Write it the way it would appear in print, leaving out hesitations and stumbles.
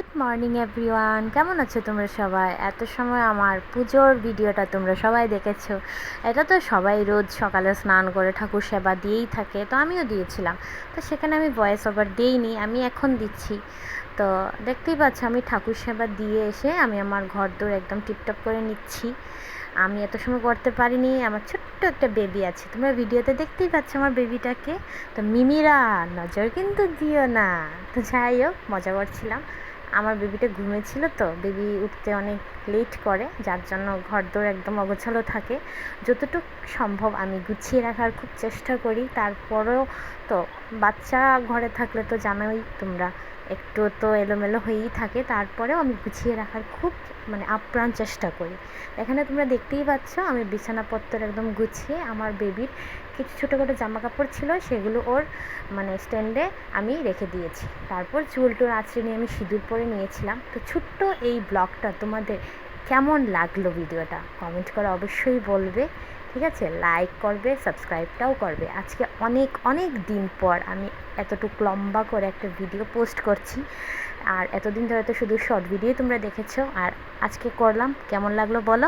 Good morning everyone, কেমন আছো তোমরা সবাই? এত সময় আমার পুজোর ভিডিওটা তোমরা সবাই দেখেছো। এটা তো সবাই রোজ সকালে স্নান করে ঠাকুর সেবা দিয়েই থাকে, তো আমিও দিয়েছিলাম। তো সেখানে আমি ভয়েস ওভার দিইনি, আমি এখন দিচ্ছি। তো দেখতেই পাচ্ছ আমি ঠাকুর সেবা দিয়ে এসে আমি আমার ঘর দোর একদম টিপটপ করে নিচ্ছি। আমি এত সময় করতে পারিনি, আমার ছোট্ট একটা বেবি আছে, তোমরা ভিডিওতে দেখতেই পাচ্ছ আমার বেবিটাকে। তো মিমিরা নজর কিন্তু দিও না। তো যাই হোক, মজা করছিলাম। আমার বেবিটা ঘুমিয়েছিল, তো বেবি উঠতে অনেক লেট করে, যার জন্য ঘরদোর একদম অগোছালো থাকে। যতটুকু সম্ভব আমি গুছিয়ে রাখার খুব চেষ্টা করি, তারপরেও তো বাচ্চা ঘরে থাকলে তো জানোই তোমরা, একটু তো এলোমেলো হয়েই থাকে, তারপরেও আমি গুছিয়ে রাখার খুব আপ্রাণ চেষ্টা করি। এখানে তোমরা দেখতেই পাচ্ছ আমি বিছানাপত্র একদম গুছিয়ে, আমার বেবির কিছু ছোটোখাটো জামা কাপড় ছিল সেগুলো ওর স্ট্যান্ডে আমি রেখে দিয়েছি। তারপর চুল টুল আঁচড়ে নিয়ে আমি সিঁদুর পরে নিয়েছিলাম। তো ছোট্ট এই ব্লগটা তোমাদের কেমন লাগলো, ভিডিওটা কমেন্ট করে অবশ্যই বলবে, ঠিক আছে? লাইক করবে, সাবস্ক্রাইবটাও করবে। আজকে অনেক অনেক দিন পর আমি এতটুকু লম্বা করে একটা ভিডিও পোস্ট করছি। আর এতদিন ধরে তো শুধু শর্ট ভিডিও তোমরা দেখেছো, আর আজকে করলাম। কেমন লাগলো বলো?